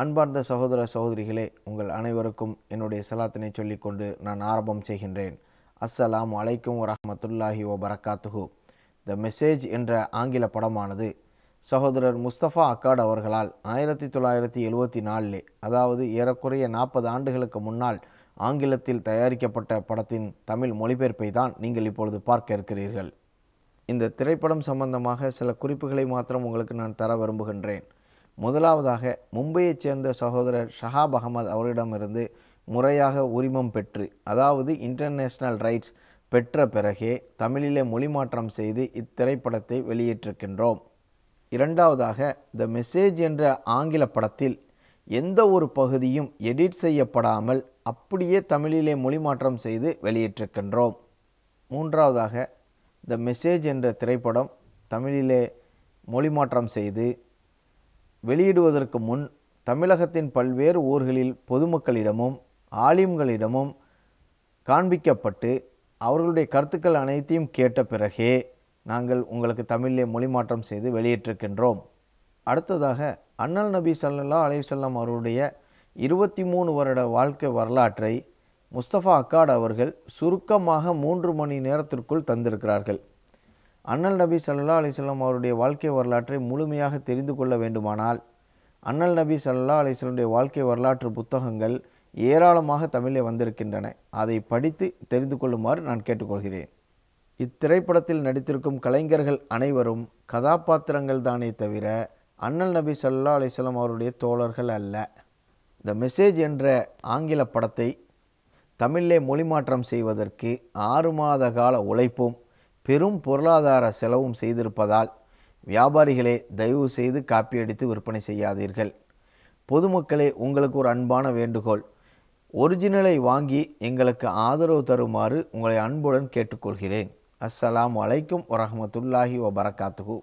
அன்பார்ந்த சகோதர சகோதரிகளே, உங்கள் அனைவருக்கும் என்னுடைய சலாத்தினை சொல்லிக்கொண்டு நான் ஆரம்பம் செய்கின்றேன். அஸ்ஸலாமு அலைக்கும் வரஹ்மத்துல்லாஹி வபரகாத்துஹு. த மெசேஜ் என்ற ஆங்கில படமானது சகோதரர் முஸ்தபா அக்காட் அவர்களால் 1974 அதாவது ஏறக்குறைய 40 ஆண்டுகளுக்கு முன்னால் ஆங்கிலத்தில் தயாரிக்கப்பட்ட படத்தின் தமிழ் மொழிபெயர்ப்பை தான் நீங்கள் இப்பொழுது பார்க்க இருக்கிறீர்கள். இந்த திரைப்படம் சம்பந்தமாக சில குறிப்புகளை மாத்திரம் உங்களுக்கு நான் தர விரும்புகின்றேன். முதலாவதாக, மும்பையைச் சேர்ந்த சகோதரர் ஷஹாப் அகமது அவரிடமிருந்து முறையாக உரிமம் பெற்று, அதாவது இன்டர்நேஷ்னல் ரைட்ஸ் பெற்ற பிறகே தமிழிலே மொழிமாற்றம் செய்து இத்திரைப்படத்தை வெளியிட்டிருக்கின்றோம். இரண்டாவதாக, த மெசேஜ் என்ற ஆங்கில படத்தில் எந்த ஒரு பகுதியும் எடிட் செய்யப்படாமல் அப்படியே தமிழிலே மொழிமாற்றம் செய்து வெளியிட்டிருக்கின்றோம். மூன்றாவதாக, த மெசேஜ் என்ற திரைப்படம் தமிழிலே மொழிமாற்றம் செய்து வெளியிடுவதற்கு முன் தமிழகத்தின் பல்வேறு ஊர்களில் பொதுமக்களிடமும் ஆலிம்களிடமும் காண்பிக்கப்பட்டு அவர்களுடைய கருத்துக்கள் அனைத்தையும் கேட்ட பிறகே நாங்கள் உங்களுக்கு தமிழிலே மொழிமாற்றம் செய்து வெளியிட்டிருக்கின்றோம். அடுத்ததாக, அண்ணல் நபி ஸல்லல்லாஹு அலைஹி வஸல்லம் அவருடைய 23 வருட வாழ்க்கை வரலாற்றை முஸ்தபா அக்காட் அவர்கள் சுருக்கமாக 3 மணி நேரத்திற்குள் தந்திருக்கிறார்கள். அண்ணல் நபி ஸல்லல்லாஹு அலைஹி வஸல்லம் அவருடைய வாழ்க்கை வரலாற்றை முழுமையாக தெரிந்து கொள்ள வேண்டுமானால் அண்ணல் நபி ஸல்லல்லாஹு அலைஹி வஸல்லம் வாழ்க்கை வரலாற்று புத்தகங்கள் ஏராளமாக தமிழில் வந்திருக்கின்றன. அதை படித்து தெரிந்து கொள்ளுமாறு நான் கேட்டுக்கொள்கிறேன். இத்திரைப்படத்தில் நடித்திருக்கும் கலைஞர்கள் அனைவரும் கதாபாத்திரங்கள் தானே தவிர அண்ணல் நபி ஸல்லல்லாஹு அலைஹி வஸல்லம் அவருடைய தோழர்கள் அல்ல. த மெசேஜ் என்ற ஆங்கில படத்தை தமிழிலே மொழிமாற்றம் செய்வதற்கு 6 மாத கால உழைப்பும் பெரும் பொருளாதார செலவும் செய்திருப்பதால் வியாபாரிகளே, தயவு செய்து காப்பி அடித்து விற்பனை செய்யாதீர்கள். பொதுமக்களே, உங்களுக்கு ஒரு அன்பான வேண்டுகோள், ஒரிஜினலை வாங்கி எங்களுக்கு ஆதரவு தருமாறு உங்களை அன்புடன் கேட்டுக்கொள்கிறேன். அஸ்ஸலாமு அலைக்கும் வரஹ்மத்துல்லாஹி வபரகாத்துஹு.